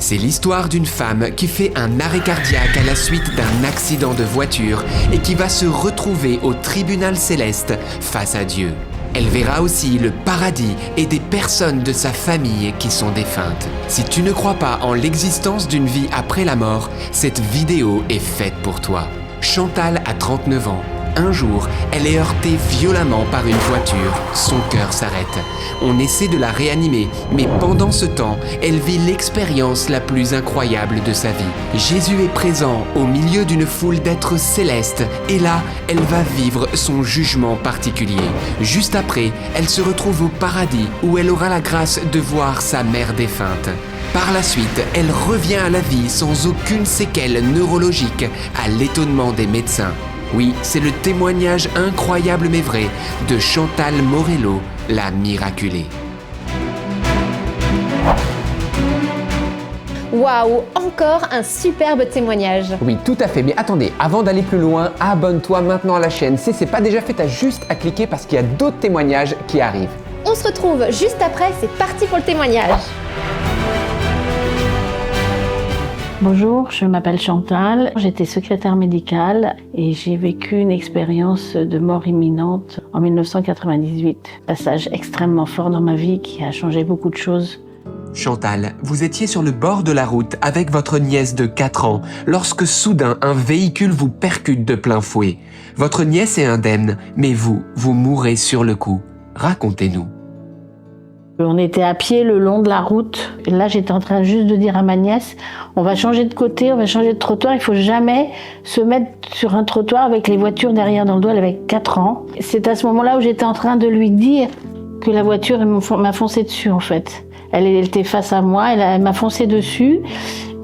C'est l'histoire d'une femme qui fait un arrêt cardiaque à la suite d'un accident de voiture et qui va se retrouver au tribunal céleste face à Dieu. Elle verra aussi le paradis et des personnes de sa famille qui sont défuntes. Si tu ne crois pas en l'existence d'une vie après la mort, cette vidéo est faite pour toi. Chantal a 39 ans. Un jour, elle est heurtée violemment par une voiture. Son cœur s'arrête. On essaie de la réanimer, mais pendant ce temps, elle vit l'expérience la plus incroyable de sa vie. Jésus est présent au milieu d'une foule d'êtres célestes, et là, elle va vivre son jugement particulier. Juste après, elle se retrouve au paradis, où elle aura la grâce de voir sa mère défunte. Par la suite, elle revient à la vie sans aucune séquelle neurologique, à l'étonnement des médecins. Oui, c'est le témoignage incroyable mais vrai de Chantal Morello, la miraculée. Waouh, encore un superbe témoignage. Oui, tout à fait. Mais attendez, avant d'aller plus loin, abonne-toi maintenant à la chaîne. Si c'est pas déjà fait, t'as juste à cliquer parce qu'il y a d'autres témoignages qui arrivent. On se retrouve juste après, c'est parti pour le témoignage. Bonjour, je m'appelle Chantal, j'étais secrétaire médicale et j'ai vécu une expérience de mort imminente en 1998. Passage extrêmement fort dans ma vie qui a changé beaucoup de choses. Chantal, vous étiez sur le bord de la route avec votre nièce de 4 ans lorsque soudain un véhicule vous percute de plein fouet. Votre nièce est indemne, mais vous mourrez sur le coup. Racontez-nous. On était à pied le long de la route. Et là, j'étais en train juste de dire à ma nièce, on va changer de côté, on va changer de trottoir. Il faut jamais se mettre sur un trottoir avec les voitures derrière dans le dos. Elle avait 4 ans. C'est à ce moment-là où j'étais en train de lui dire que la voiture m'a foncé dessus, en fait. Elle était face à moi, elle m'a foncé dessus.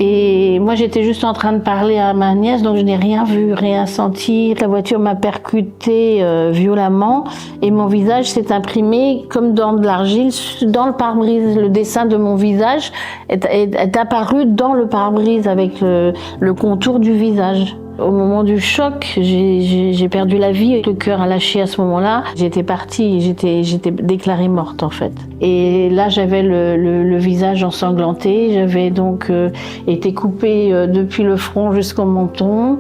Et moi, j'étais juste en train de parler à ma nièce, donc je n'ai rien vu, rien senti. La voiture m'a percuté violemment et mon visage s'est imprimé comme dans de l'argile dans le pare-brise. Le dessin de mon visage est apparu dans le pare-brise avec le contour du visage. Au moment du choc, j'ai perdu la vie, le cœur a lâché à ce moment-là. J'étais partie, j'étais déclarée morte en fait. Et là, j'avais le visage ensanglanté, j'avais donc été coupée depuis le front jusqu'au menton,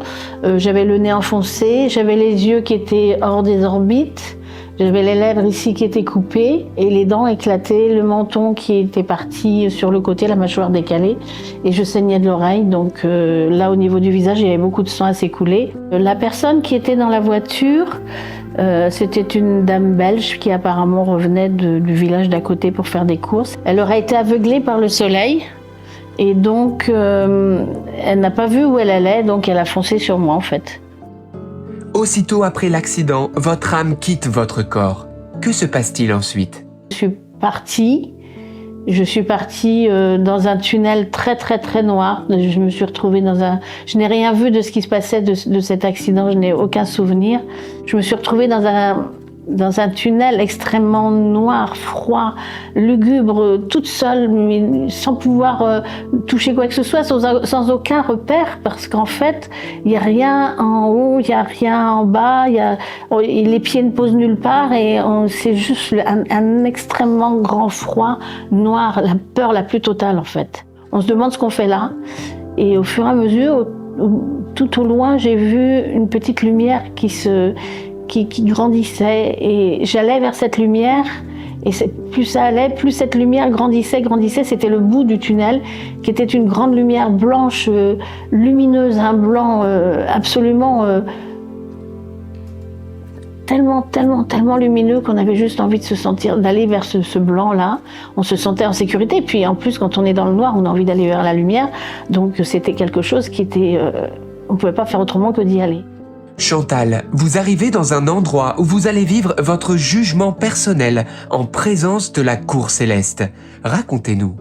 j'avais le nez enfoncé, j'avais les yeux qui étaient hors des orbites. J'avais les lèvres ici qui étaient coupées et les dents éclatées, le menton qui était parti sur le côté, la mâchoire décalée et je saignais de l'oreille. Donc là, au niveau du visage, il y avait beaucoup de sang à s'écouler. La personne qui était dans la voiture, c'était une dame belge qui apparemment revenait du village d'à côté pour faire des courses. Elle aurait été aveuglée par le soleil et donc elle n'a pas vu où elle allait, donc elle a foncé sur moi en fait. Aussitôt après l'accident, votre âme quitte votre corps. Que se passe-t-il ensuite? Je suis partie dans un tunnel très très très noir. Je me suis retrouvée je n'ai rien vu de ce qui se passait de cet accident, je n'ai aucun souvenir. Je me suis retrouvée dans un tunnel extrêmement noir, froid, lugubre, toute seule, mais sans pouvoir toucher quoi que ce soit, sans aucun repère, parce qu'en fait, il n'y a rien en haut, il n'y a rien en bas, les pieds ne posent nulle part, et c'est juste un extrêmement grand froid, noir, la peur la plus totale en fait. On se demande ce qu'on fait là, et au fur et à mesure, tout au loin, j'ai vu une petite lumière qui grandissait et j'allais vers cette lumière et plus ça allait, plus cette lumière grandissait. C'était le bout du tunnel qui était une grande lumière blanche, lumineuse, un blanc absolument tellement lumineux qu'on avait juste envie de se sentir, d'aller vers ce blanc-là. On se sentait en sécurité. Et puis en plus, quand on est dans le noir, on a envie d'aller vers la lumière. Donc c'était quelque chose qui était... on ne pouvait pas faire autrement que d'y aller. Chantal, vous arrivez dans un endroit où vous allez vivre votre jugement personnel en présence de la cour céleste. Racontez-nous.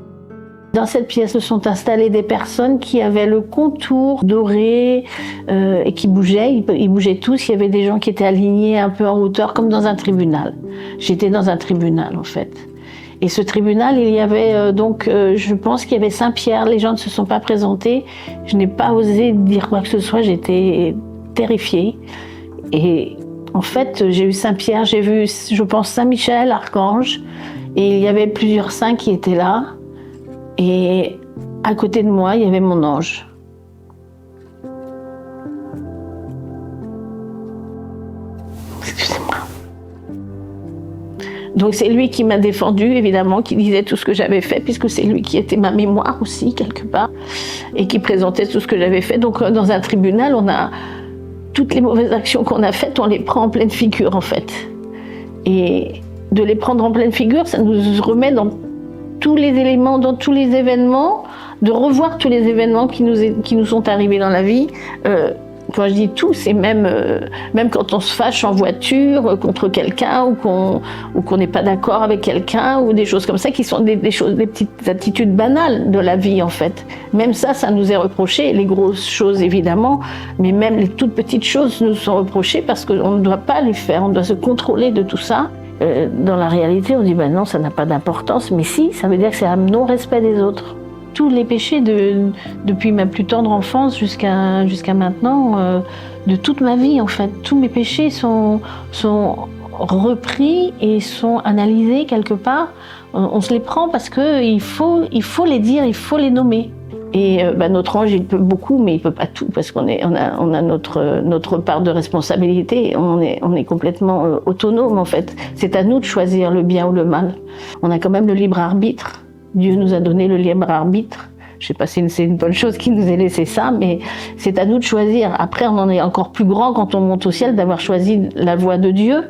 Dans cette pièce se sont installées des personnes qui avaient le contour doré et qui bougeaient. Ils bougeaient tous. Il y avait des gens qui étaient alignés un peu en hauteur, comme dans un tribunal. J'étais dans un tribunal en fait. Et ce tribunal, il y avait je pense qu'il y avait Saint-Pierre. Les gens ne se sont pas présentés. Je n'ai pas osé dire quoi que ce soit. J'étais terrifiée. Et en fait, j'ai eu Saint-Pierre, j'ai vu, je pense, Saint-Michel, Archange, et il y avait plusieurs saints qui étaient là. Et À côté de moi, il y avait mon ange. Excusez-moi. Donc c'est lui qui m'a défendu, évidemment, qui disait tout ce que j'avais fait, puisque c'est lui qui était ma mémoire aussi, quelque part, et qui présentait tout ce que j'avais fait. Donc dans un tribunal, on a toutes les mauvaises actions qu'on a faites, on les prend en pleine figure, en fait. Et de les prendre en pleine figure, ça nous remet dans tous les éléments, dans tous les événements, de revoir tous les événements qui nous sont arrivés dans la vie. Quand je dis tout, c'est même quand on se fâche en voiture contre quelqu'un ou qu'on n'est pas d'accord avec quelqu'un ou des choses comme ça qui sont des petites attitudes banales de la vie en fait. Même ça nous est reproché, les grosses choses évidemment, mais même les toutes petites choses nous sont reprochées parce qu'on ne doit pas les faire, on doit se contrôler de tout ça. Dans la réalité, on dit ben non, ça n'a pas d'importance, mais si, ça veut dire que c'est un non-respect des autres. Tous les péchés depuis ma plus tendre enfance jusqu'à maintenant, de toute ma vie en fait, tous mes péchés sont repris et sont analysés quelque part. On se les prend parce qu'il faut les dire, il faut les nommer. Et notre ange, il peut beaucoup, mais il peut pas tout parce qu'on a notre part de responsabilité. On est complètement autonome en fait. C'est à nous de choisir le bien ou le mal. On a quand même le libre arbitre. Dieu nous a donné le libre arbitre. Je sais pas si c'est une bonne chose qu'il nous ait laissé ça, mais c'est à nous de choisir. Après, on en est encore plus grand quand on monte au ciel d'avoir choisi la voie de Dieu.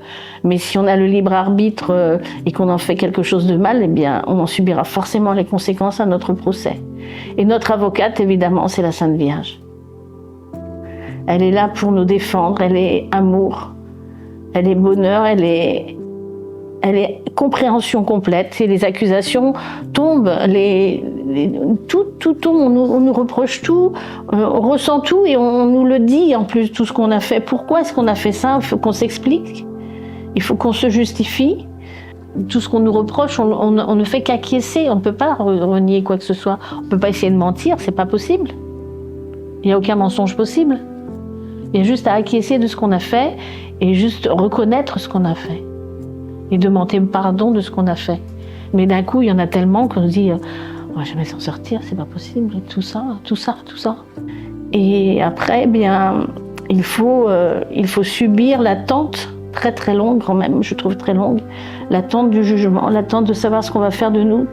Mais si on a le libre arbitre et qu'on en fait quelque chose de mal, eh bien, on en subira forcément les conséquences à notre procès. Et notre avocate, évidemment, c'est la Sainte Vierge. Elle est là pour nous défendre, elle est amour, elle est bonheur, elle est compréhension complète et les accusations tombent, tout tombe, on nous reproche tout, on ressent tout et on nous le dit en plus tout ce qu'on a fait. Pourquoi est-ce qu'on a fait ça? Il faut qu'on s'explique, il faut qu'on se justifie. Tout ce qu'on nous reproche, on ne fait qu'acquiescer, on ne peut pas renier quoi que ce soit. On ne peut pas essayer de mentir, c'est pas possible. Il n'y a aucun mensonge possible. Il y a juste à acquiescer de ce qu'on a fait et juste reconnaître ce qu'on a fait. Et demander pardon de ce qu'on a fait. Mais d'un coup, il y en a tellement qu'on se dit on va jamais s'en sortir, c'est pas possible, tout ça. Et après, eh bien, il faut subir l'attente très très longue quand même, je trouve très longue, l'attente du jugement, l'attente de savoir ce qu'on va faire de nous,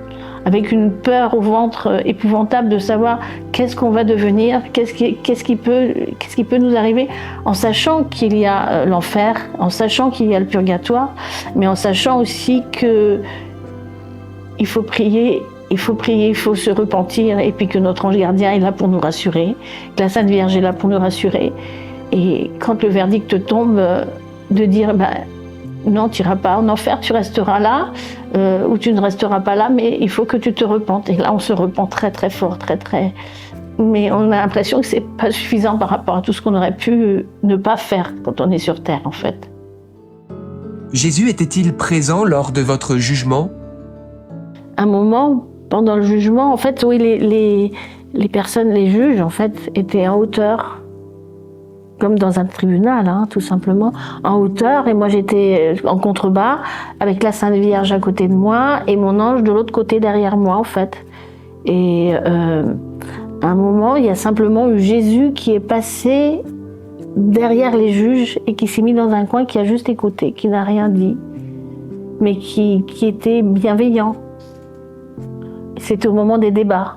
avec une peur au ventre épouvantable de savoir qu'est-ce qu'on va devenir, qu'est-ce qui peut nous arriver, en sachant qu'il y a l'enfer, en sachant qu'il y a le purgatoire, mais en sachant aussi que il faut prier, il faut se repentir, et puis que notre ange gardien est là pour nous rassurer, que la Sainte Vierge est là pour nous rassurer, et quand le verdict tombe, de dire non, tu n'iras pas en enfer, tu resteras là, ou tu ne resteras pas là, mais il faut que tu te repentes. Et là, on se repent très très fort, très très. Mais on a l'impression que c'est pas suffisant par rapport à tout ce qu'on aurait pu ne pas faire quand on est sur Terre, en fait. Jésus était-il présent lors de votre jugement? Un moment, pendant le jugement, en fait, oui, les personnes, les juges, en fait, étaient en hauteur. Comme dans un tribunal, tout simplement, en hauteur. Et moi, j'étais en contrebas, avec la Sainte Vierge à côté de moi, et mon ange de l'autre côté derrière moi, en fait. Et à un moment, il y a simplement eu Jésus qui est passé derrière les juges et qui s'est mis dans un coin, qui a juste écouté, qui n'a rien dit, mais qui était bienveillant. C'était au moment des débats.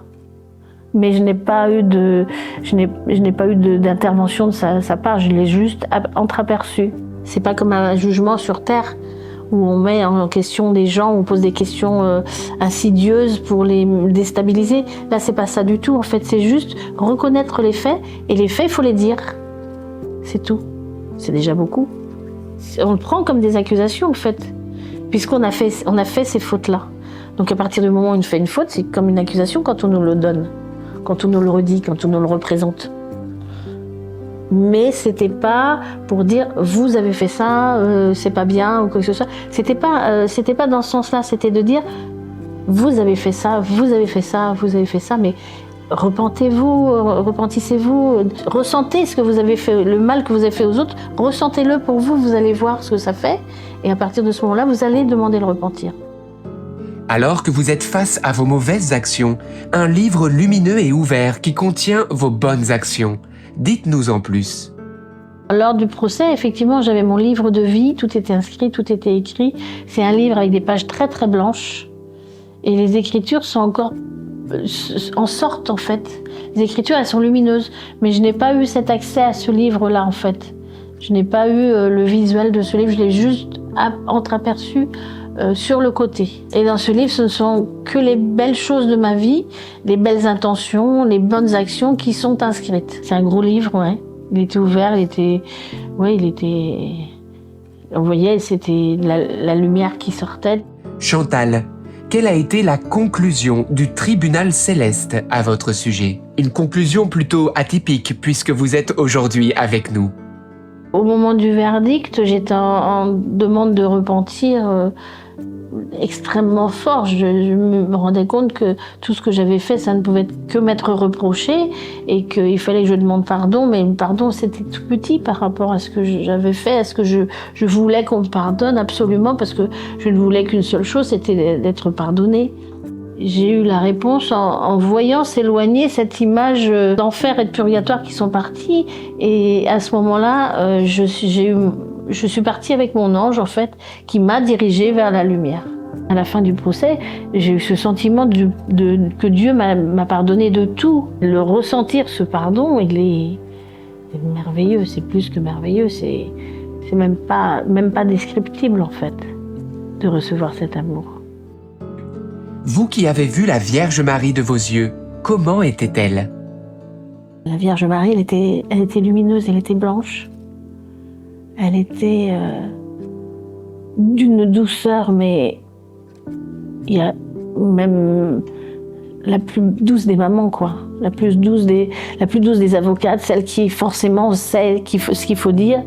Mais je n'ai pas eu d'intervention de sa part, je l'ai juste entreaperçu. C'est pas comme un jugement sur Terre où on met en question des gens, on pose des questions insidieuses pour les déstabiliser. Là, c'est pas ça du tout. En fait, c'est juste reconnaître les faits, et les faits, il faut les dire. C'est tout. C'est déjà beaucoup. On le prend comme des accusations, en fait, puisqu'on a fait ces fautes-là. Donc à partir du moment où on fait une faute, c'est comme une accusation quand on nous le donne, quand on nous le redit, quand on nous le représente. Mais c'était pas pour dire vous avez fait ça, c'est pas bien ou quoi que ce soit. C'était pas dans ce sens-là. C'était de dire vous avez fait ça, vous avez fait ça, vous avez fait ça, mais repentissez-vous, ressentez ce que vous avez fait, le mal que vous avez fait aux autres, ressentez-le pour vous, vous allez voir ce que ça fait, et à partir de ce moment-là, vous allez demander le repentir. Alors que vous êtes face à vos mauvaises actions, un livre lumineux et ouvert qui contient vos bonnes actions. Dites-nous en plus. Lors du procès, effectivement, j'avais mon livre de vie, tout était inscrit, tout était écrit. C'est un livre avec des pages très très blanches. Et les écritures sont encore en sortent en fait. Les écritures, elles sont lumineuses. Mais je n'ai pas eu cet accès à ce livre-là en fait. Je n'ai pas eu le visuel de ce livre, je l'ai juste entreaperçu sur le côté. Et dans ce livre, ce ne sont que les belles choses de ma vie, les belles intentions, les bonnes actions qui sont inscrites. C'est un gros livre, ouais. Il était ouvert, on voyait, c'était la lumière qui sortait. Chantal, quelle a été la conclusion du tribunal céleste à votre sujet? Une conclusion plutôt atypique puisque vous êtes aujourd'hui avec nous. Au moment du verdict, j'étais en demande de repentir extrêmement fort. Je me rendais compte que tout ce que j'avais fait, ça ne pouvait que m'être reproché et qu'il fallait que je demande pardon. Mais le pardon, c'était tout petit par rapport à ce que j'avais fait, à ce que je voulais qu'on me pardonne absolument, parce que je ne voulais qu'une seule chose, c'était d'être pardonnée. J'ai eu la réponse en voyant s'éloigner cette image d'enfer et de purgatoire qui sont partis. Et à ce moment-là, je suis partie avec mon ange, en fait, qui m'a dirigée vers la lumière. À la fin du procès, j'ai eu ce sentiment que Dieu m'a pardonné de tout. Le ressentir, ce pardon, il est merveilleux, c'est plus que merveilleux, c'est même pas descriptible, en fait, de recevoir cet amour. Vous qui avez vu la Vierge Marie de vos yeux, comment était-elle? La Vierge Marie, elle était lumineuse, elle était blanche. Elle était d'une douceur, mais il y a même la plus douce des mamans, quoi. La plus douce des avocates, celle qui forcément sait ce qu'il faut dire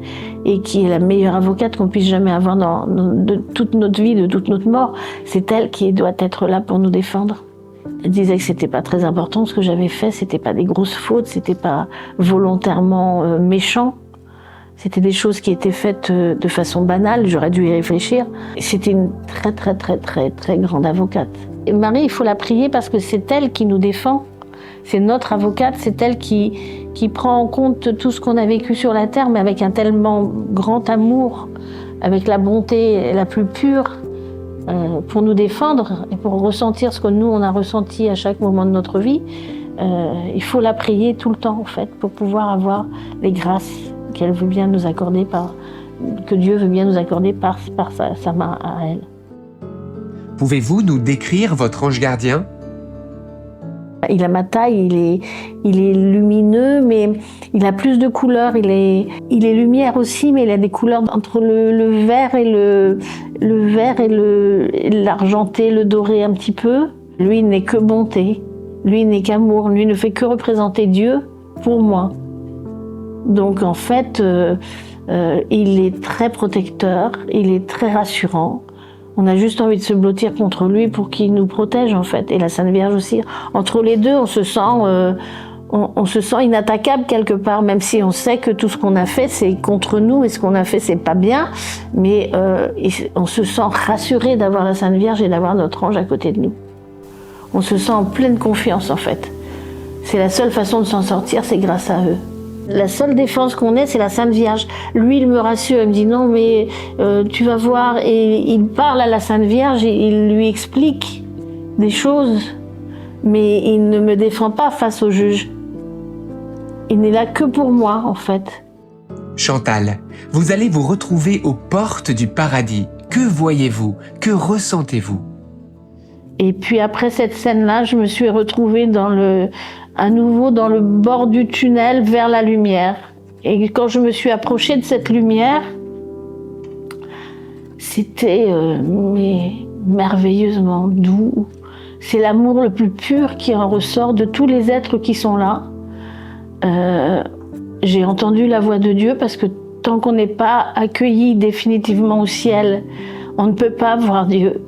et qui est la meilleure avocate qu'on puisse jamais avoir de toute notre vie, de toute notre mort. C'est elle qui doit être là pour nous défendre. Elle disait que c'était pas très important ce que j'avais fait, c'était pas des grosses fautes, c'était pas volontairement méchant. C'était des choses qui étaient faites de façon banale, j'aurais dû y réfléchir. C'était une très très très très très grande avocate. Et Marie, il faut la prier parce que c'est elle qui nous défend. C'est notre avocate, c'est elle qui prend en compte tout ce qu'on a vécu sur la terre, mais avec un tellement grand amour, avec la bonté la plus pure, pour nous défendre et pour ressentir ce que nous, on a ressenti à chaque moment de notre vie. Il faut la prier tout le temps, en fait, pour pouvoir avoir les grâces qu'elle veut bien nous accorder, que Dieu veut bien nous accorder par sa main à elle. Pouvez-vous nous décrire votre ange gardien? Il a ma taille, il est lumineux, mais il a plus de couleurs. Il est lumière aussi, mais il a des couleurs entre le vert et l'argenté, le doré un petit peu. Lui, il n'est que bonté. Lui, il n'est qu'amour. Lui, ne fait que représenter Dieu pour moi. Donc, en fait, il est très protecteur, il est très rassurant. On a juste envie de se blottir contre lui pour qu'il nous protège, en fait. Et la Sainte Vierge aussi. Entre les deux, on se sent inattaquable quelque part, même si on sait que tout ce qu'on a fait, c'est contre nous, et ce qu'on a fait, c'est pas bien. Mais on se sent rassuré d'avoir la Sainte Vierge et d'avoir notre ange à côté de nous. On se sent en pleine confiance, en fait. C'est la seule façon de s'en sortir, c'est grâce à eux. La seule défense qu'on ait, c'est la Sainte Vierge. Lui, il me rassure, il me dit non, mais tu vas voir. Et il parle à la Sainte Vierge, et il lui explique des choses, mais il ne me défend pas face au juge. Il n'est là que pour moi, en fait. Chantal, vous allez vous retrouver aux portes du paradis. Que voyez-vous? Que ressentez-vous? Et puis après cette scène-là, je me suis retrouvée à nouveau dans le bord du tunnel vers la lumière. Et quand je me suis approchée de cette lumière, c'était merveilleusement doux. C'est l'amour le plus pur qui en ressort de tous les êtres qui sont là. J'ai entendu la voix de Dieu parce que tant qu'on n'est pas accueilli définitivement au ciel, on ne peut pas voir Dieu.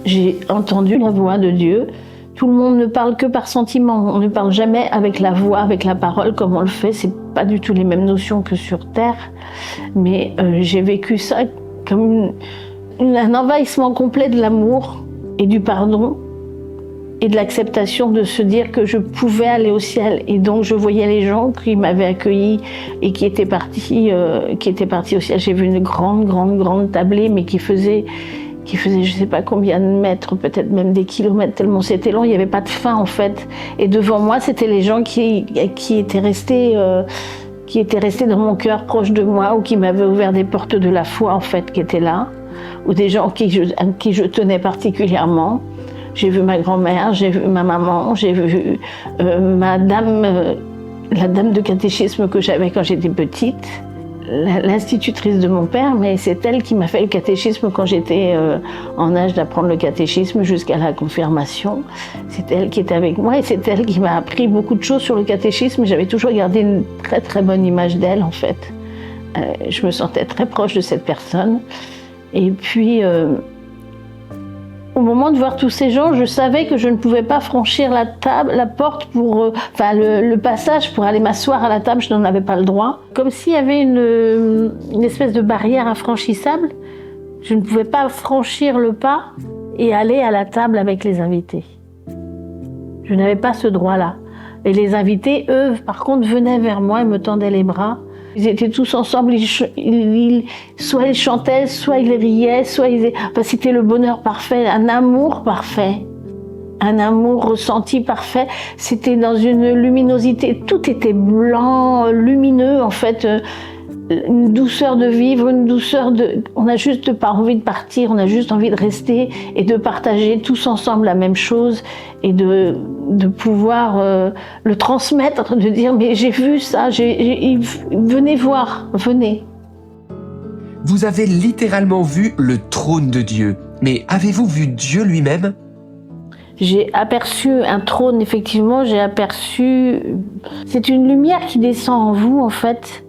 J'ai entendu la voix de Dieu. Tout le monde ne parle que par sentiment. On ne parle jamais avec la voix, avec la parole comme on le fait. C'est pas du tout les mêmes notions que sur Terre. Mais j'ai vécu ça comme un envahissement complet de l'amour. et du pardon et de l'acceptation de se dire que je pouvais aller au ciel. Et donc je voyais les gens qui m'avaient accueilli et qui étaient partis au ciel. J'ai vu une grande tablée, mais qui faisait je sais pas combien de mètres, peut-être même des kilomètres, tellement c'était long, il n'y avait pas de fin en fait. Et devant moi, c'était les gens qui étaient restés dans mon cœur, proches de moi, ou qui m'avaient ouvert des portes de la foi en fait, qui étaient là, ou des gens à qui je tenais particulièrement. J'ai vu ma grand-mère, j'ai vu ma maman, j'ai vu la dame de catéchisme que j'avais quand j'étais petite, l'institutrice de mon père, mais c'est elle qui m'a fait le catéchisme quand j'étais en âge d'apprendre le catéchisme jusqu'à la confirmation. C'est elle qui était avec moi et c'est elle qui m'a appris beaucoup de choses sur le catéchisme. J'avais toujours gardé une très bonne image d'elle en fait. Je me sentais très proche de cette personne. Et puis, au moment de voir tous ces gens, je savais que je ne pouvais pas franchir la porte le passage pour aller m'asseoir à la table, je n'en avais pas le droit. Comme s'il y avait une espèce de barrière infranchissable. Je ne pouvais pas franchir le pas et aller à la table avec les invités. Je n'avais pas ce droit-là. Et les invités, eux, par contre, venaient vers moi et me tendaient les bras. Ils étaient tous ensemble, soit ils chantaient, soit ils riaient, c'était le bonheur parfait, un amour parfait, un amour ressenti parfait. C'était dans une luminosité, tout était blanc, lumineux en fait, une douceur de vivre, on n'a juste pas envie de partir, on a juste envie de rester et de partager tous ensemble la même chose et de pouvoir le transmettre, de dire mais j'ai vu ça, venez voir, venez. Vous avez littéralement vu le trône de Dieu, mais avez-vous vu Dieu lui-même ? J'ai aperçu un trône, effectivement, c'est une lumière qui descend en vous en fait.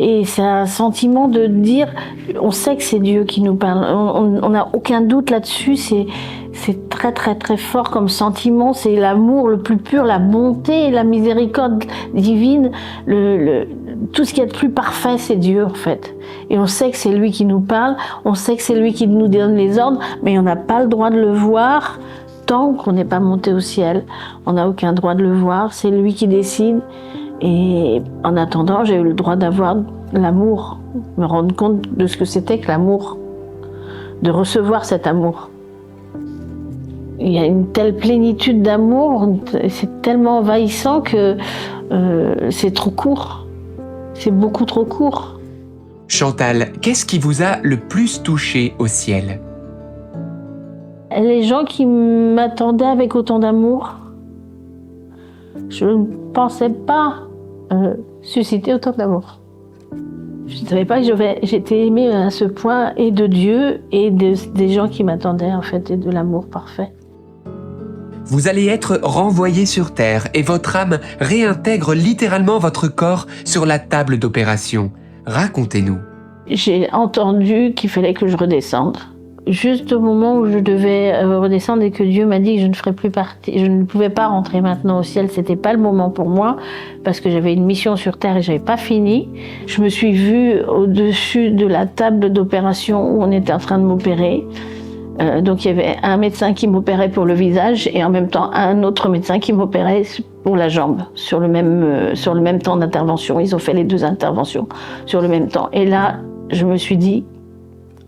Et c'est un sentiment de dire, on sait que c'est Dieu qui nous parle, on n'a aucun doute là-dessus, c'est très fort comme sentiment, c'est l'amour le plus pur, la bonté, la miséricorde divine, tout ce qui est de plus parfait, c'est Dieu en fait. Et on sait que c'est lui qui nous parle, on sait que c'est lui qui nous donne les ordres, mais on n'a pas le droit de le voir tant qu'on n'est pas monté au ciel. On n'a aucun droit de le voir, c'est lui qui décide. Et en attendant, j'ai eu le droit d'avoir l'amour, me rendre compte de ce que c'était que l'amour, de recevoir cet amour. Il y a une telle plénitude d'amour, c'est tellement envahissant que c'est trop court, c'est beaucoup trop court. Chantal, qu'est-ce qui vous a le plus touché au ciel ? Les gens qui m'attendaient avec autant d'amour, je ne pensais pas susciter autant d'amour. Je ne savais pas que j'étais aimée à ce point, et de Dieu, et des gens qui m'attendaient, en fait, et de l'amour parfait. Vous allez être renvoyé sur Terre et votre âme réintègre littéralement votre corps sur la table d'opération. Racontez-nous. J'ai entendu qu'il fallait que je redescende. Juste au moment où je devais redescendre et que Dieu m'a dit que je ne ferais plus partie, je ne pouvais pas rentrer maintenant au ciel, c'était pas le moment pour moi parce que j'avais une mission sur terre et j'avais pas fini. Je me suis vue au-dessus de la table d'opération où on était en train de m'opérer. Donc il y avait un médecin qui m'opérait pour le visage et en même temps un autre médecin qui m'opérait pour la jambe sur le même temps d'intervention. Ils ont fait les deux interventions sur le même temps. Et là, je me suis dit,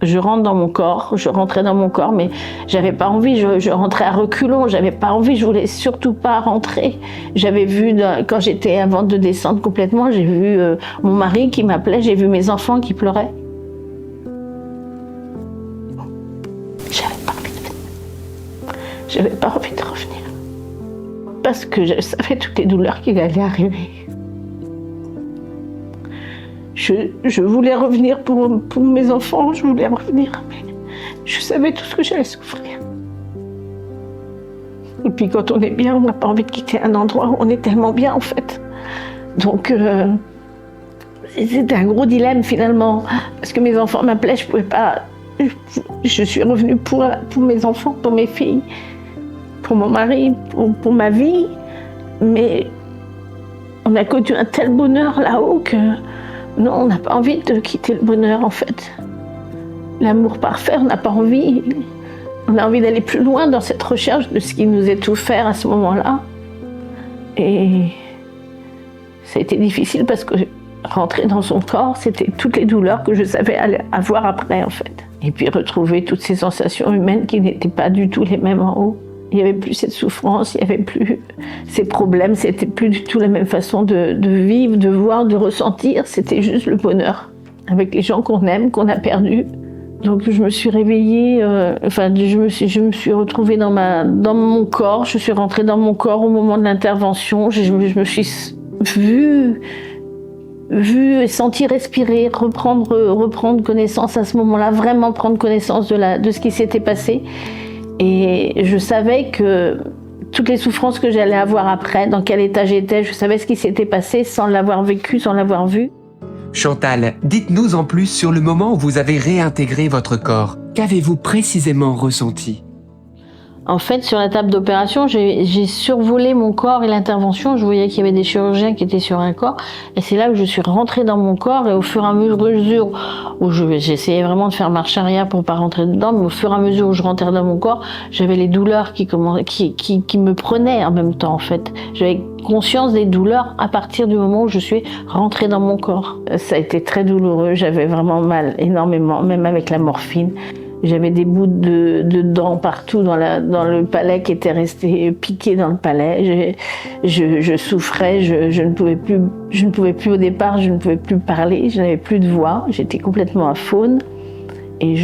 je rentrais dans mon corps, mais j'avais pas envie, je rentrais à reculons, j'avais pas envie, je voulais surtout pas rentrer. J'avais vu, quand j'étais avant de descendre complètement, j'ai vu mon mari qui m'appelait, j'ai vu mes enfants qui pleuraient. J'avais pas envie de revenir. Parce que je savais toutes les douleurs qui allaient arriver. Je voulais revenir pour mes enfants, je voulais revenir, mais je savais tout ce que j'allais souffrir. Et puis quand on est bien, on n'a pas envie de quitter un endroit où on est tellement bien en fait. Donc c'était un gros dilemme finalement, parce que mes enfants m'appelaient, je pouvais pas. Je suis revenue pour mes enfants, pour mes filles, pour mon mari, pour ma vie, mais on a connu un tel bonheur là-haut que non, on n'a pas envie de quitter le bonheur en fait. L'amour parfait, on n'a pas envie. On a envie d'aller plus loin dans cette recherche de ce qui nous est offert à ce moment-là. Et ça a été difficile parce que rentrer dans son corps, c'était toutes les douleurs que je savais avoir après, en fait. Et puis retrouver toutes ces sensations humaines qui n'étaient pas du tout les mêmes en haut. Il n'y avait plus cette souffrance, il n'y avait plus ces problèmes, c'était plus du tout la même façon de vivre, de voir, de ressentir. C'était juste le bonheur avec les gens qu'on aime, qu'on a perdus. Donc je me suis réveillée, je me suis retrouvée dans mon corps, je suis rentrée dans mon corps au moment de l'intervention, je me suis vue et sentie respirer, reprendre connaissance à ce moment-là, vraiment prendre connaissance de ce qui s'était passé. Et je savais que toutes les souffrances que j'allais avoir après, dans quel état j'étais, je savais ce qui s'était passé sans l'avoir vécu, sans l'avoir vu. Chantal, dites-nous en plus sur le moment où vous avez réintégré votre corps. Qu'avez-vous précisément ressenti ? En fait, sur la table d'opération, j'ai survolé mon corps et l'intervention. Je voyais qu'il y avait des chirurgiens qui étaient sur un corps. Et c'est là que je suis rentrée dans mon corps. Et au fur et à mesure où j'essayais vraiment de faire marche arrière pour pas rentrer dedans, mais au fur et à mesure où je rentrais dans mon corps, j'avais les douleurs qui me prenaient en même temps, en fait. J'avais conscience des douleurs à partir du moment où je suis rentrée dans mon corps. Ça a été très douloureux. J'avais vraiment mal, énormément, même avec la morphine. J'avais des bouts de dents partout dans le palais qui étaient restés piqués dans le palais. Je souffrais, je ne pouvais plus au départ, je ne pouvais plus parler, je n'avais plus de voix, j'étais complètement aphone. Et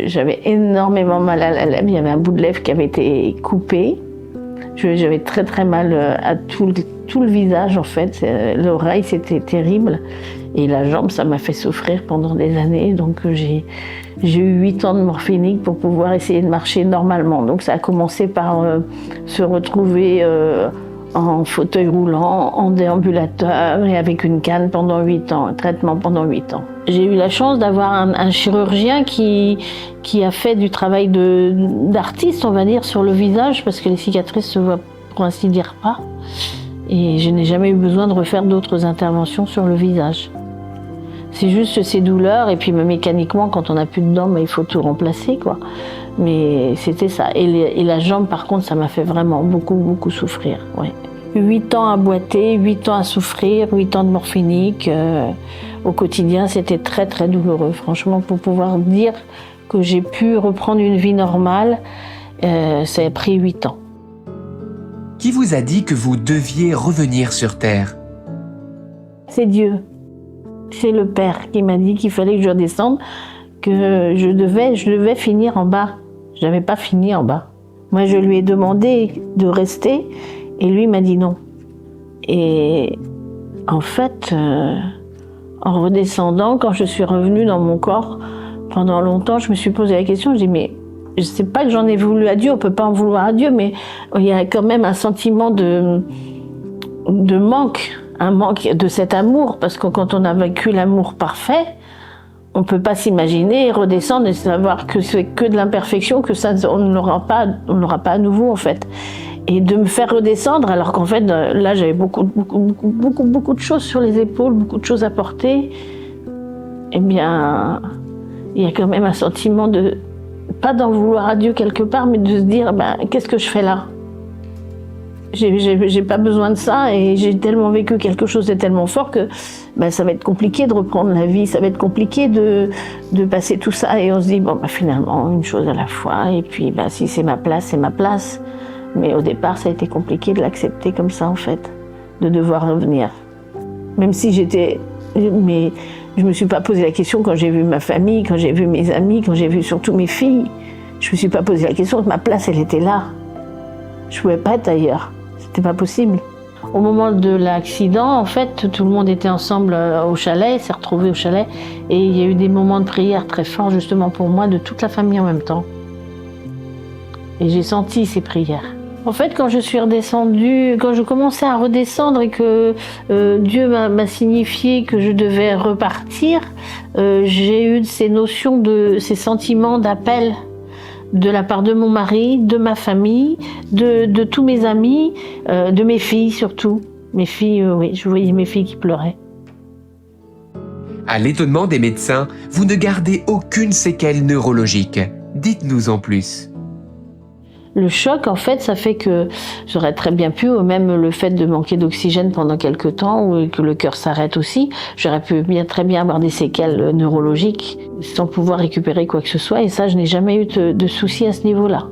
j'avais énormément mal à la lèvre, il y avait un bout de lèvre qui avait été coupé. J'avais très très mal à tout le visage en fait, l'oreille c'était terrible. Et la jambe, ça m'a fait souffrir pendant des années. Donc j'ai eu 8 ans de morphinique pour pouvoir essayer de marcher normalement. Donc ça a commencé par se retrouver en fauteuil roulant, en déambulateur et avec une canne pendant 8 ans, un traitement pendant 8 ans. J'ai eu la chance d'avoir un chirurgien qui a fait du travail d'artiste, on va dire, sur le visage, parce que les cicatrices se voient pour ainsi dire pas. Et je n'ai jamais eu besoin de refaire d'autres interventions sur le visage. C'est juste ces douleurs, et puis mécaniquement, quand on n'a plus de dents, il faut tout remplacer, quoi. Mais c'était ça. Et la jambe, par contre, ça m'a fait vraiment beaucoup, beaucoup souffrir. Ouais. 8 ans à boiter, 8 ans à souffrir, 8 ans de morphinique. Au quotidien, c'était très, très douloureux. Franchement, pour pouvoir dire que j'ai pu reprendre une vie normale, ça a pris 8 ans. Qui vous a dit que vous deviez revenir sur Terre ? C'est Dieu. C'est le Père qui m'a dit qu'il fallait que je redescende, que je devais finir en bas. Je n'avais pas fini en bas. Moi, je lui ai demandé de rester et lui m'a dit non. Et en fait, en redescendant, quand je suis revenue dans mon corps, pendant longtemps, je me suis posé la question, je dis mais je ne sais pas que j'en ai voulu à Dieu, on ne peut pas en vouloir à Dieu, mais il y a quand même un sentiment de manque. Un manque de cet amour, parce que quand on a vécu l'amour parfait, on ne peut pas s'imaginer redescendre et savoir que c'est que de l'imperfection, que ça on n'aura pas à nouveau en fait. Et de me faire redescendre alors qu'en fait là j'avais beaucoup de choses sur les épaules, beaucoup de choses à porter. Eh bien, il y a quand même un sentiment de pas d'en vouloir à Dieu quelque part, mais de se dire qu'est-ce que je fais là ? J'ai pas besoin de ça et j'ai tellement vécu quelque chose de tellement fort que ça va être compliqué de reprendre la vie, ça va être compliqué de passer tout ça et on se dit finalement une chose à la fois et puis si c'est ma place, c'est ma place. Mais au départ ça a été compliqué de l'accepter comme ça en fait, de devoir revenir. Même si mais je me suis pas posé la question quand j'ai vu ma famille, quand j'ai vu mes amis, quand j'ai vu surtout mes filles. Je me suis pas posé la question que ma place elle était là. Je pouvais pas être ailleurs. C'était pas possible. Au moment de l'accident, en fait, tout le monde était ensemble au chalet, s'est retrouvé au chalet, et il y a eu des moments de prière très forts, justement pour moi, de toute la famille en même temps. Et j'ai senti ces prières. En fait, quand je suis redescendue, quand je commençais à redescendre et que Dieu m'a signifié que je devais repartir, j'ai eu ces notions ces sentiments d'appel de la part de mon mari, de ma famille, de tous mes amis, de mes filles surtout. Mes filles, oui, je voyais mes filles qui pleuraient. À l'étonnement des médecins, vous ne gardez aucune séquelle neurologique. Dites-nous en plus. Le choc, en fait, ça fait que j'aurais très bien pu, ou même le fait de manquer d'oxygène pendant quelques temps, ou que le cœur s'arrête aussi, j'aurais pu très bien avoir des séquelles neurologiques sans pouvoir récupérer quoi que ce soit. Et ça, je n'ai jamais eu de soucis à ce niveau-là.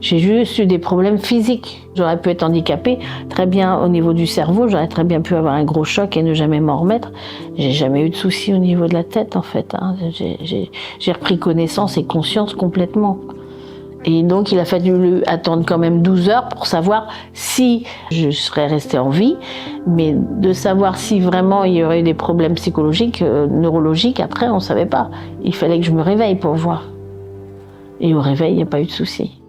J'ai juste eu des problèmes physiques. J'aurais pu être handicapée très bien au niveau du cerveau, j'aurais très bien pu avoir un gros choc et ne jamais m'en remettre. J'ai jamais eu de soucis au niveau de la tête, en fait. J'ai repris connaissance et conscience complètement. Et donc, il a fallu attendre quand même 12 heures pour savoir si je serais restée en vie, mais de savoir si vraiment il y aurait eu des problèmes psychologiques, neurologiques, après, on ne savait pas. Il fallait que je me réveille pour voir. Et au réveil, il n'y a pas eu de souci.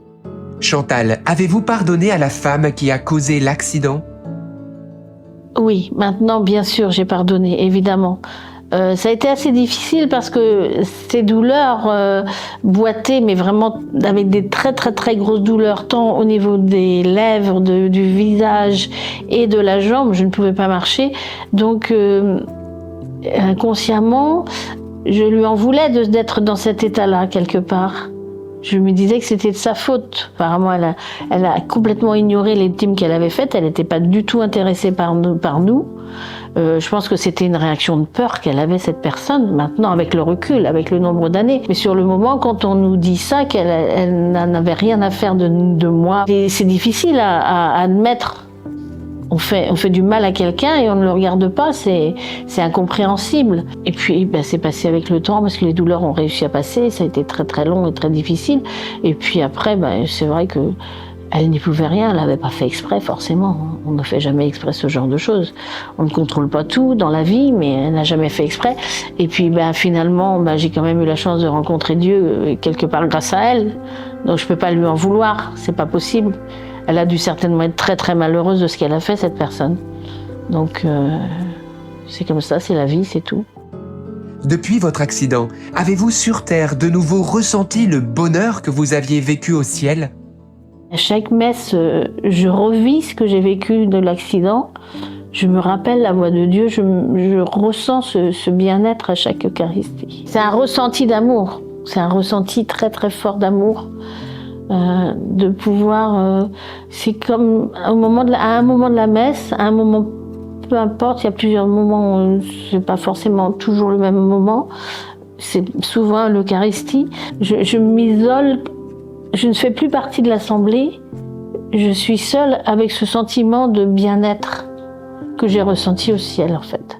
Chantal, avez-vous pardonné à la femme qui a causé l'accident? Oui, maintenant, bien sûr, j'ai pardonné, évidemment. Ça a été assez difficile parce que ces douleurs boitées, mais vraiment avec des très très très grosses douleurs, tant au niveau des lèvres, du visage et de la jambe, je ne pouvais pas marcher. Donc inconsciemment, je lui en voulais d'être dans cet état-là quelque part. Je me disais que c'était de sa faute. Apparemment, elle a complètement ignoré les victimes qu'elle avait faites. Elle n'était pas du tout intéressée par nous. Je pense que c'était une réaction de peur qu'elle avait, cette personne, maintenant avec le recul, avec le nombre d'années. Mais sur le moment, quand on nous dit ça, qu'elle n'avait rien à faire de moi, et c'est difficile à admettre. On fait du mal à quelqu'un et on ne le regarde pas, c'est incompréhensible. Et puis c'est passé avec le temps parce que les douleurs ont réussi à passer, ça a été très très long et très difficile. Et puis après, c'est vrai que elle n'y pouvait rien, elle n'avait pas fait exprès forcément. On ne fait jamais exprès ce genre de choses. On ne contrôle pas tout dans la vie, mais elle n'a jamais fait exprès. Et puis finalement, j'ai quand même eu la chance de rencontrer Dieu quelque part grâce à elle. Donc je peux pas lui en vouloir, c'est pas possible. Elle a dû certainement être très très malheureuse de ce qu'elle a fait, cette personne. Donc c'est comme ça, c'est la vie, c'est tout. Depuis votre accident, avez-vous sur Terre de nouveau ressenti le bonheur que vous aviez vécu au ciel? À chaque messe, je revis ce que j'ai vécu de l'accident. Je me rappelle la voix de Dieu, je ressens ce bien-être à chaque Eucharistie. C'est un ressenti d'amour, c'est un ressenti très très fort d'amour. De pouvoir, c'est comme à un moment de la messe, à un moment, peu importe, il y a plusieurs moments, c'est pas forcément toujours le même moment, c'est souvent l'Eucharistie. Je m'isole, je ne fais plus partie de l'assemblée, je suis seule avec ce sentiment de bien-être que j'ai ressenti au ciel en fait.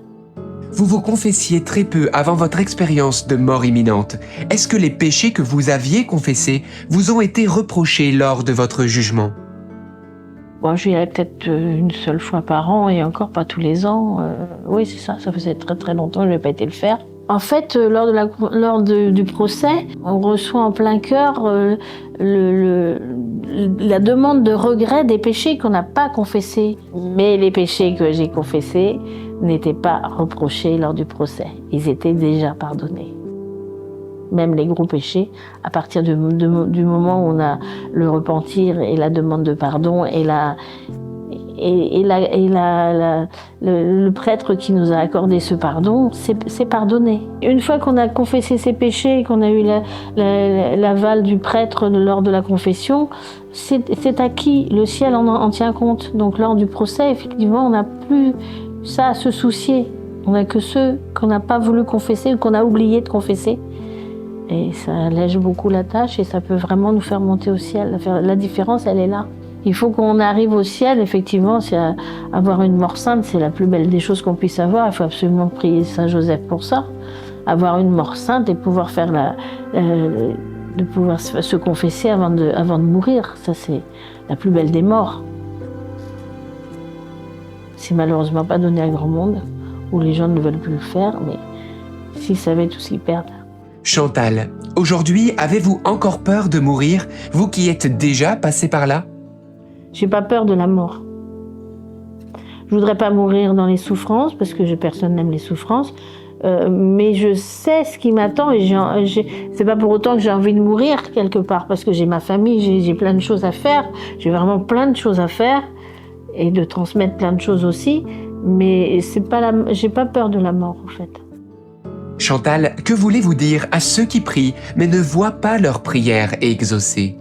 Vous vous confessiez très peu avant votre expérience de mort imminente. Est-ce que les péchés que vous aviez confessés vous ont été reprochés lors de votre jugement? Bon, j'y allais peut-être une seule fois par an et encore pas tous les ans. Oui, c'est ça faisait très très longtemps que je n'avais pas été le faire. En fait, lors du procès, on reçoit en plein cœur la demande de regret des péchés qu'on n'a pas confessés. Mais les péchés que j'ai confessés n'étaient pas reprochés lors du procès. Ils étaient déjà pardonnés. Même les gros péchés, à partir du moment où on a le repentir et la demande de pardon et le prêtre qui nous a accordé ce pardon, c'est pardonné. Une fois qu'on a confessé ses péchés, qu'on a eu l'aval du prêtre lors de la confession, c'est acquis, le ciel en tient compte. Donc lors du procès, effectivement, on n'a plus ça à se soucier. On n'a que ceux qu'on n'a pas voulu confesser ou qu'on a oublié de confesser. Et ça allège beaucoup la tâche et ça peut vraiment nous faire monter au ciel. La différence, elle est là. Il faut qu'on arrive au ciel, effectivement, avoir une mort sainte, c'est la plus belle des choses qu'on puisse avoir. Il faut absolument prier Saint Joseph pour ça. Avoir une mort sainte et pouvoir faire de pouvoir se confesser avant de mourir. Ça, c'est la plus belle des morts. C'est malheureusement pas donné à grand monde, où les gens ne veulent plus le faire, mais s'ils savaient tout ce qu'ils perdent. Chantal, aujourd'hui, avez-vous encore peur de mourir, vous qui êtes déjà passé par là? J'ai pas peur de la mort. Je voudrais pas mourir dans les souffrances, parce que personne n'aime les souffrances, mais je sais ce qui m'attend et c'est pas pour autant que j'ai envie de mourir quelque part, parce que j'ai ma famille, j'ai plein de choses à faire, j'ai vraiment plein de choses à faire, et de transmettre plein de choses aussi, mais j'ai pas peur de la mort en fait. Chantal, que voulez-vous dire à ceux qui prient mais ne voient pas leur prière exaucée?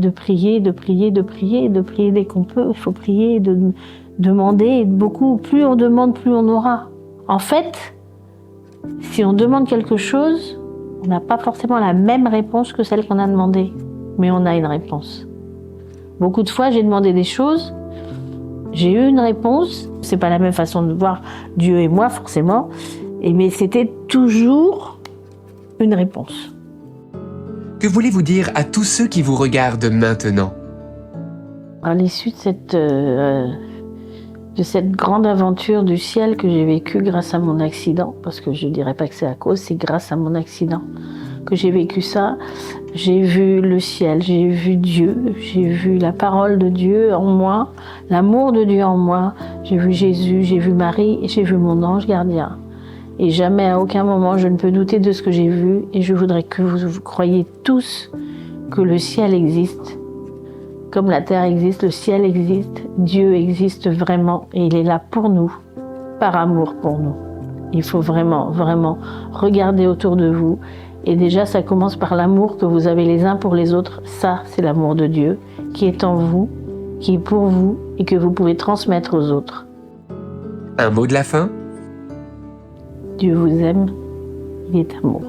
de prier dès qu'on peut. Il faut prier, de demander beaucoup. Plus on demande, plus on aura. En fait, si on demande quelque chose, on n'a pas forcément la même réponse que celle qu'on a demandée, mais on a une réponse. Beaucoup de fois, j'ai demandé des choses, j'ai eu une réponse. C'est pas la même façon de voir Dieu et moi forcément, mais c'était toujours une réponse. Que voulez-vous dire à tous ceux qui vous regardent maintenant? À l'issue de cette grande aventure du ciel que j'ai vécue grâce à mon accident, parce que je ne dirais pas que c'est à cause, c'est grâce à mon accident que j'ai vécu ça, j'ai vu le ciel, j'ai vu Dieu, j'ai vu la parole de Dieu en moi, l'amour de Dieu en moi, j'ai vu Jésus, j'ai vu Marie et j'ai vu mon ange gardien. Et jamais, à aucun moment, je ne peux douter de ce que j'ai vu. Et je voudrais que vous croyiez tous que le ciel existe. Comme la terre existe, le ciel existe. Dieu existe vraiment. Et il est là pour nous, par amour pour nous. Il faut vraiment, vraiment regarder autour de vous. Et déjà, ça commence par l'amour que vous avez les uns pour les autres. Ça, c'est l'amour de Dieu qui est en vous, qui est pour vous et que vous pouvez transmettre aux autres. Un mot de la fin? Dieu vous aime, il est amour.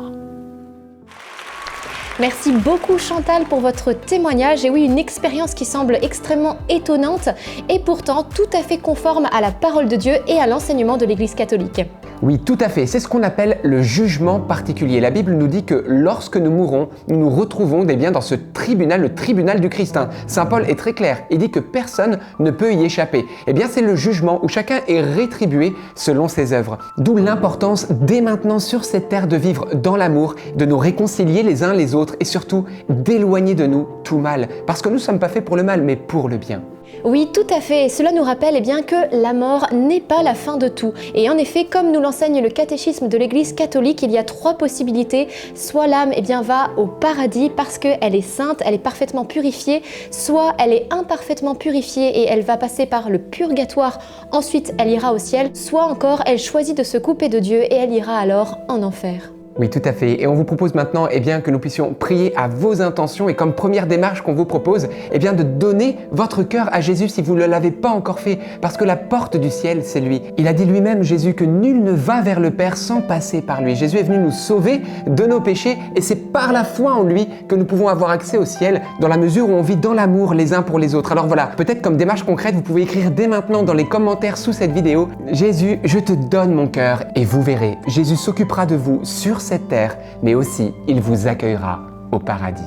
Merci beaucoup Chantal pour votre témoignage. Et oui, une expérience qui semble extrêmement étonnante et pourtant tout à fait conforme à la parole de Dieu et à l'enseignement de l'Église catholique. Oui, tout à fait. C'est ce qu'on appelle le jugement particulier. La Bible nous dit que lorsque nous mourrons, nous nous retrouvons bien dans ce tribunal, le tribunal du Christ. Saint Paul est très clair. Il dit que personne ne peut y échapper. Eh bien, c'est le jugement où chacun est rétribué selon ses œuvres. D'où l'importance dès maintenant sur cette terre de vivre dans l'amour, de nous réconcilier les uns les autres et surtout d'éloigner de nous tout mal. Parce que nous ne sommes pas faits pour le mal, mais pour le bien. Oui, tout à fait. Cela nous rappelle que la mort n'est pas la fin de tout. Et en effet, comme nous l'enseigne le catéchisme de l'Église catholique, il y a 3 possibilités. Soit l'âme va au paradis parce qu'elle est sainte, elle est parfaitement purifiée, soit elle est imparfaitement purifiée et elle va passer par le purgatoire, ensuite elle ira au ciel, soit encore elle choisit de se couper de Dieu et elle ira alors en enfer. Oui, tout à fait. Et on vous propose maintenant que nous puissions prier à vos intentions et comme première démarche qu'on vous propose, de donner votre cœur à Jésus si vous ne l'avez pas encore fait, parce que la porte du ciel, c'est lui. Il a dit lui-même, Jésus, que nul ne va vers le Père sans passer par lui. Jésus est venu nous sauver de nos péchés et c'est par la foi en lui que nous pouvons avoir accès au ciel dans la mesure où on vit dans l'amour les uns pour les autres. Alors voilà, peut-être comme démarche concrète, vous pouvez écrire dès maintenant dans les commentaires sous cette vidéo, Jésus, je te donne mon cœur et vous verrez, Jésus s'occupera de vous sur cette terre, mais aussi il vous accueillera au paradis.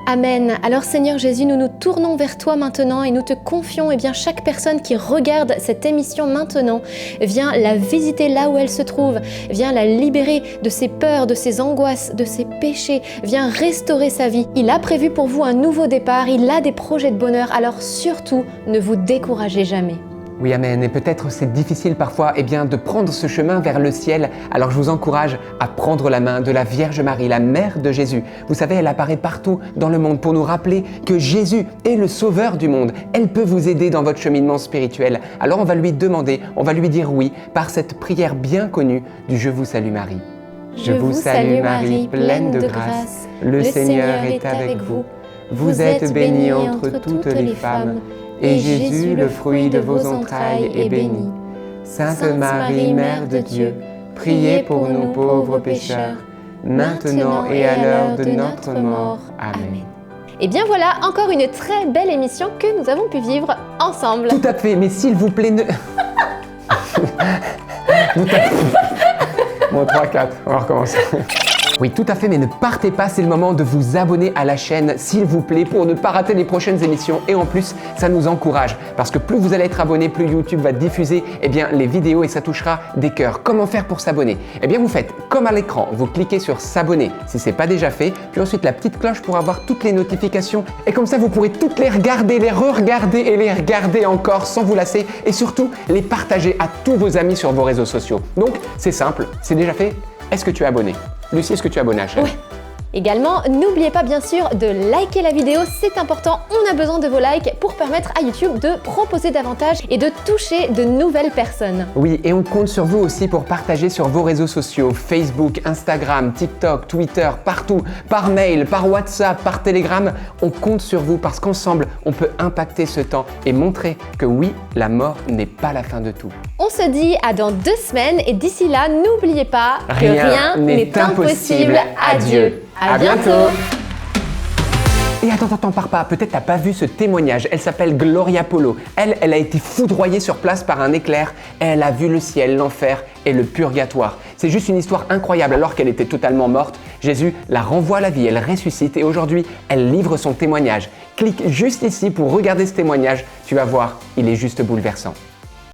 Amen. Alors Seigneur Jésus, nous nous tournons vers toi maintenant et nous te confions chaque personne qui regarde cette émission maintenant. Viens la visiter là où elle se trouve. Viens la libérer de ses peurs, de ses angoisses, de ses péchés. Viens restaurer sa vie. Il a prévu pour vous un nouveau départ. Il a des projets de bonheur. Alors surtout, ne vous découragez jamais. Oui, amen. Et peut-être c'est difficile parfois de prendre ce chemin vers le ciel. Alors je vous encourage à prendre la main de la Vierge Marie, la mère de Jésus. Vous savez, elle apparaît partout dans le monde pour nous rappeler que Jésus est le sauveur du monde. Elle peut vous aider dans votre cheminement spirituel. Alors on va lui demander, on va lui dire oui par cette prière bien connue du Je vous salue Marie. Je vous salue Marie, pleine de grâce. Le Seigneur est avec vous. Vous êtes bénie entre toutes les femmes. Et Jésus, le fruit de vos entrailles, est béni. Sainte Marie, Mère de Dieu, priez pour nous pauvres pécheurs, maintenant et à l'heure de notre mort. Amen. Et bien voilà, encore une très belle émission que nous avons pu vivre ensemble. Tout à fait, mais s'il vous plaît, ne... Bon, 3-4, on va recommencer. Oui, tout à fait, mais ne partez pas, c'est le moment de vous abonner à la chaîne, s'il vous plaît, pour ne pas rater les prochaines émissions. Et en plus, ça nous encourage, parce que plus vous allez être abonné, plus YouTube va diffuser les vidéos et ça touchera des cœurs. Comment faire pour s'abonner? Vous faites comme à l'écran, vous cliquez sur s'abonner si ce n'est pas déjà fait, puis ensuite la petite cloche pour avoir toutes les notifications. Et comme ça, vous pourrez toutes les regarder, les re-regarder et les regarder encore sans vous lasser et surtout les partager à tous vos amis sur vos réseaux sociaux. Donc, c'est simple, c'est déjà fait. Est-ce que tu es abonné? Lucie, est-ce que tu es abonnée à la chaîne? Oui. Également, n'oubliez pas bien sûr de liker la vidéo, c'est important, on a besoin de vos likes pour permettre à YouTube de proposer davantage et de toucher de nouvelles personnes. Oui, et on compte sur vous aussi pour partager sur vos réseaux sociaux, Facebook, Instagram, TikTok, Twitter, partout, par mail, par WhatsApp, par Telegram. On compte sur vous parce qu'ensemble, on peut impacter ce temps et montrer que oui, la mort n'est pas la fin de tout. On se dit à dans 2 semaines et d'ici là, n'oubliez pas que rien n'est impossible à Dieu. À bientôt. Et attends, pars pas, peut-être t'as pas vu ce témoignage, elle s'appelle Gloria Polo. Elle a été foudroyée sur place par un éclair, elle a vu le ciel, l'enfer et le purgatoire. C'est juste une histoire incroyable, alors qu'elle était totalement morte, Jésus la renvoie à la vie, elle ressuscite et aujourd'hui, elle livre son témoignage. Clique juste ici pour regarder ce témoignage, tu vas voir, il est juste bouleversant.